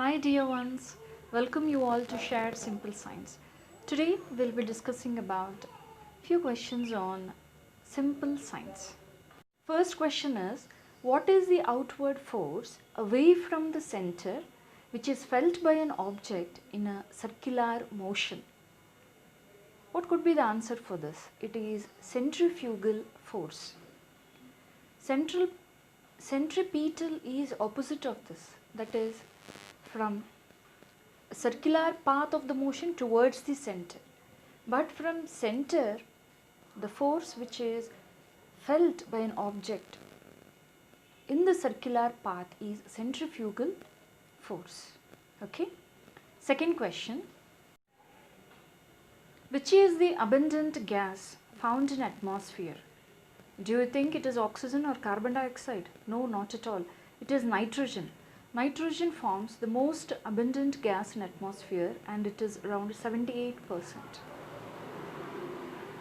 Hi dear ones, welcome you all to Shared Simple Science. Today we'll be discussing about few questions on simple science. First question is, what is the outward force away from the center which is felt by an object in a circular motion? What could be the answer for this? It is centrifugal force. Centripetal is opposite of this, that is from a circular path of the motion towards the center. But from center, the force which is felt by an object in the circular path is centrifugal force. Okay. Second question, which is the abundant gas found in atmosphere? Do you think it is oxygen or carbon dioxide? No, not at all. It is nitrogen. Nitrogen forms the most abundant gas in atmosphere and it is around 78%.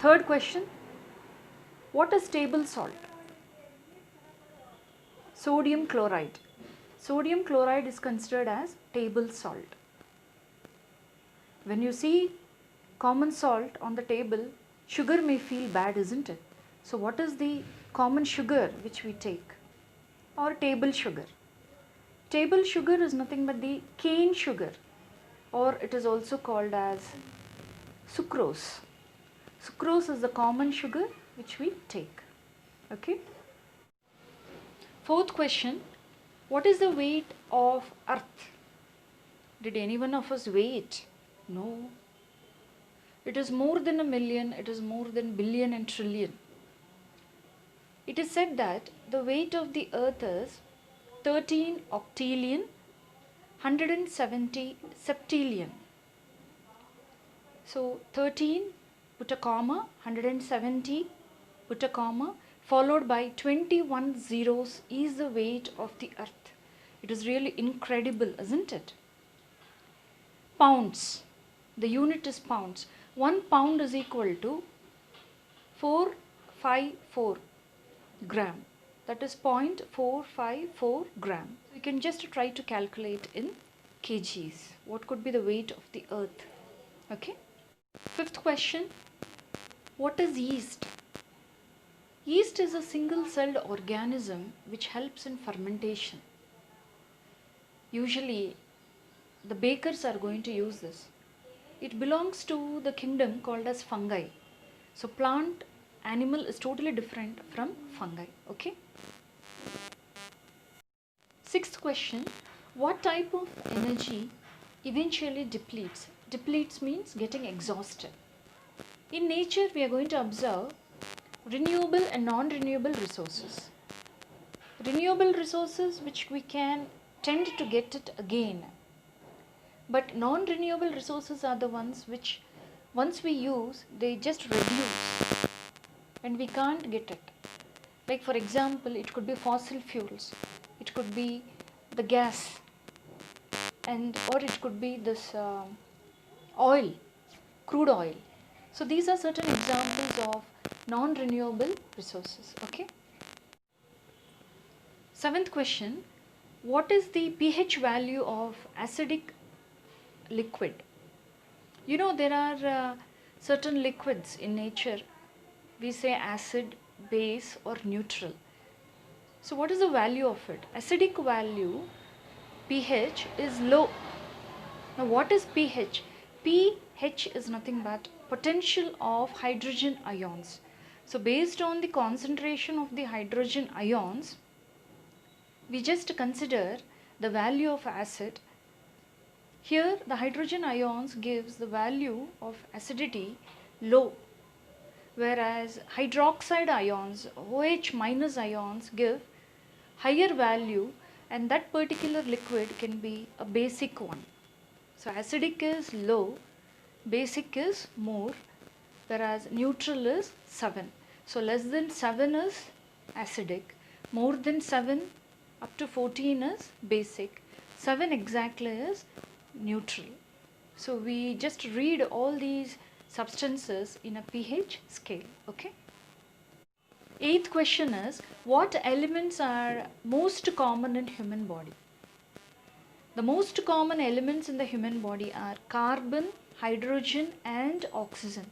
Third question, what is table salt? Sodium chloride. Sodium chloride is considered as table salt. When you see common salt on the table, sugar may feel bad, isn't it? So what is the common sugar which we take? Or table sugar? Table sugar is nothing but the cane sugar, or it is also called as sucrose. Sucrose is the common sugar which we take. Okay. Fourth question, what is the weight of Earth? Did any one of us weigh it? No. It is more than a million, it is more than billion and trillion. It is said that the weight of the Earth is 13 octillion, 170 septillion. So 13, put a comma, 170, put a comma, followed by 21 zeros is the weight of the Earth. It is really incredible, isn't it? Pounds. The unit is pounds. 1 pound is equal to 454 gram. That is 0.454 gram. We can just try to calculate in kgs. What could be the weight of the Earth? Okay. Fifth question, what is yeast? Yeast is a single-celled organism which helps in fermentation. Usually the bakers are going to use this. It belongs to the kingdom called as fungi. So plant, animal is totally different from fungi. Okay. Sixth question, what type of energy eventually depletes? Depletes means getting exhausted. In nature, we are going to observe renewable and non-renewable resources. Renewable resources which we can tend to get it again. But non-renewable resources are the ones which once we use, they just reduce and we can't get it. Like for example, it could be fossil fuels. It could be the gas, or it could be this oil, crude oil. So these are certain examples of non-renewable resources. Okay. Seventh question, what is the pH value of acidic liquid? You know, there are certain liquids in nature. We say acid, base or neutral. So what is the value of it? Acidic value, pH, is low. Now what is pH? pH is nothing but potential of hydrogen ions. So based on the concentration of the hydrogen ions, we just consider the value of acid. Here the hydrogen ions gives the value of acidity low, whereas hydroxide ions, OH minus ions, give higher value, and that particular liquid can be a basic one. So acidic is low, basic is more, whereas neutral is 7. So less than 7 is acidic, more than 7 up to 14 is basic, 7 exactly is neutral. So we just read all these substances in a pH scale. Okay. Eighth question is, what elements are most common in human body? The most common elements in the human body are carbon, hydrogen and oxygen.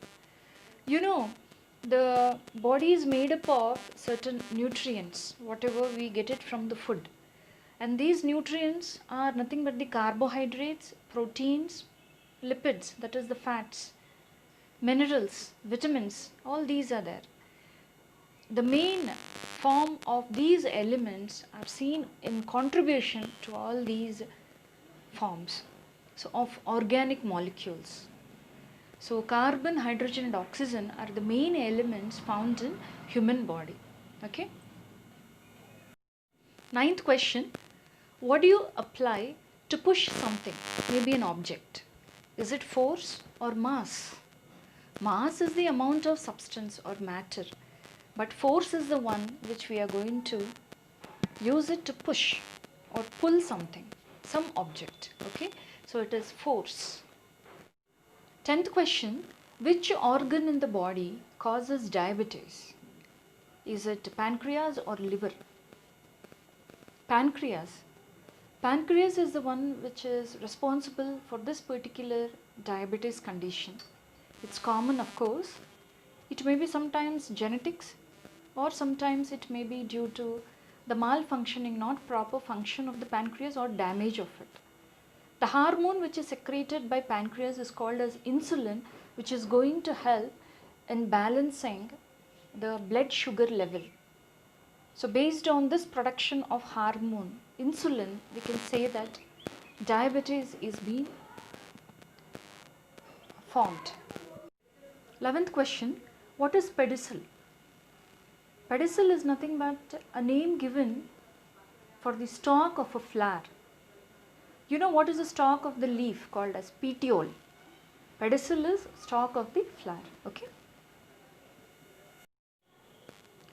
You know, the body is made up of certain nutrients, whatever we get it from the food. And these nutrients are nothing but the carbohydrates, proteins, lipids, that is the fats, minerals, vitamins, all these are there. The main form of these elements are seen in contribution to all these forms, so of organic molecules. So carbon, hydrogen and oxygen are the main elements found in human body. Okay. Ninth question, what do you apply to push something, maybe an object? Is it force or mass? Mass is the amount of substance or matter, but force is the one which we are going to use it to push or pull something, some object. Okay, so it is force. 10th question, which organ in the body causes diabetes? Is it pancreas or liver? Pancreas. Pancreas is the one which is responsible for this particular diabetes condition. It's common, of course. It may be sometimes genetics, or sometimes it may be due to the malfunctioning, not proper function of the pancreas or damage of it. The hormone which is secreted by pancreas is called as insulin, which is going to help in balancing the blood sugar level. So based on this production of hormone, insulin, we can say that diabetes is being formed. 11th question, what is pedicel? Pedicel is nothing but a name given for the stalk of a flower. You know what is the stalk of the leaf called as petiole? Pedicel is stalk of the flower. Okay.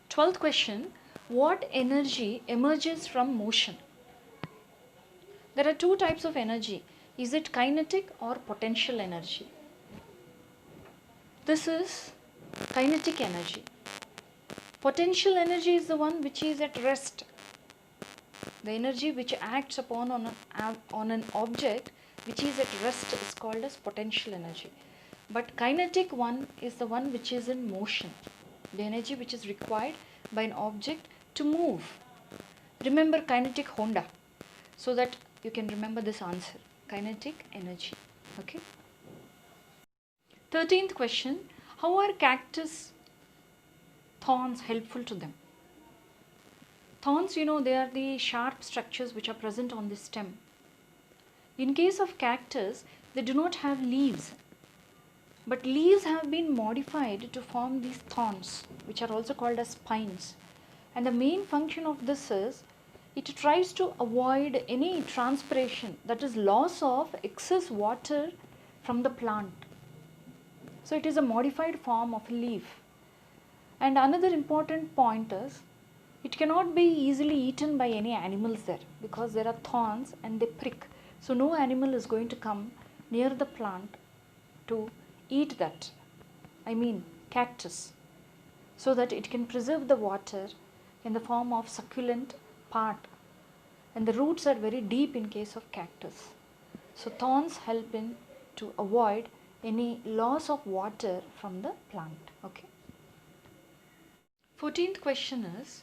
12th question, what energy emerges from motion? There are two types of energy. Is it kinetic or potential energy? This is kinetic energy. Potential energy is the one which is at rest. The energy which acts upon on an object which is at rest is called as potential energy. But kinetic one is the one which is in motion. The energy which is required by an object to move. Remember kinetic Honda, so that you can remember this answer. Kinetic energy. Okay. 13th question, how are cactus thorns helpful to them? Thorns, you know, they are the sharp structures which are present on the stem. In case of cactus, they do not have leaves, but leaves have been modified to form these thorns, which are also called as spines. And the main function of this is, it tries to avoid any transpiration, that is loss of excess water from the plant. So it is a modified form of a leaf. And another important point is, it cannot be easily eaten by any animals there, because there are thorns and they prick. So no animal is going to come near the plant to eat that, cactus, so that it can preserve the water in the form of succulent part. And the roots are very deep in case of cactus. So thorns help in to avoid any loss of water from the plant. Okay. 14th question is,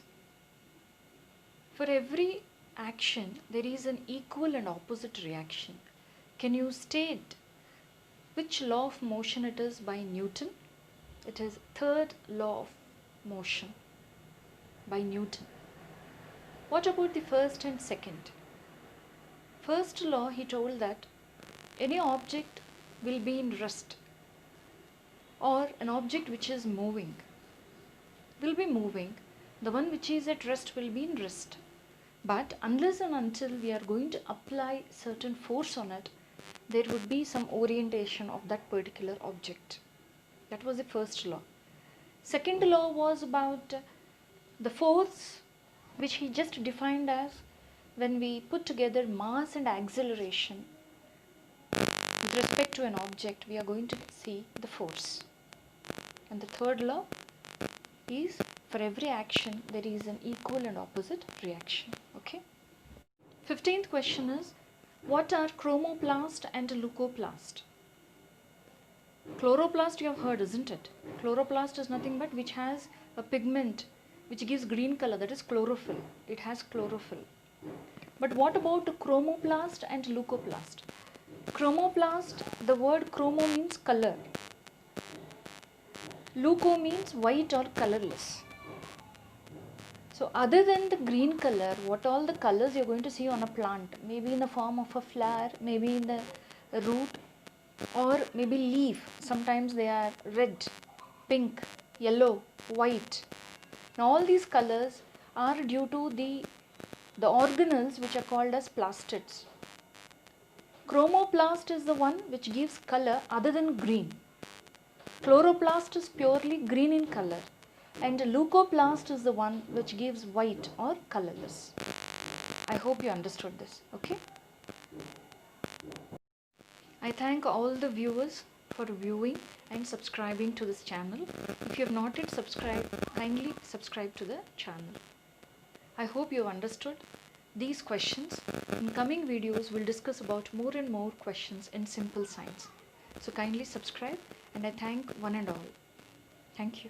for every action there is an equal and opposite reaction. Can you state which law of motion it is by Newton? It is third law of motion by Newton. What about the first and second? First law, he told that any object will be in rest, or an object which is moving will be moving. The one which is at rest will be in rest. But unless and until we are going to apply certain force on it, there would be some orientation of that particular object. That was the first law. Second law was about the force, which he just defined as when we put together mass and acceleration with respect to an object, we are going to see the force. And the third law is, for every action there is an equal and opposite reaction. Okay. 15th question is, What are chromoplast and leucoplast? Chloroplast you have heard, isn't it? Chloroplast is nothing but which has a pigment which gives green color, that is chlorophyll. It has chlorophyll. But what about chromoplast and leucoplast? Chromoplast, the word chromo means color. Leuco means white or colorless. So other than the green color, what all the colors you're going to see on a plant? Maybe in the form of a flower, maybe in the root, or maybe leaf. Sometimes they are red, pink, yellow, white. Now all these colors are due to the organelles which are called as plastids. Chromoplast is the one which gives color other than green. Chloroplast is purely green in color, and leucoplast is the one which gives white or colorless. I hope you understood this. Okay. I thank all the viewers for viewing and subscribing to this channel. If you have not yet subscribed, kindly subscribe to the channel. I hope you have understood these questions. In coming videos, we'll discuss about more and more questions in simple science. So kindly subscribe, and I thank one and all. Thank you.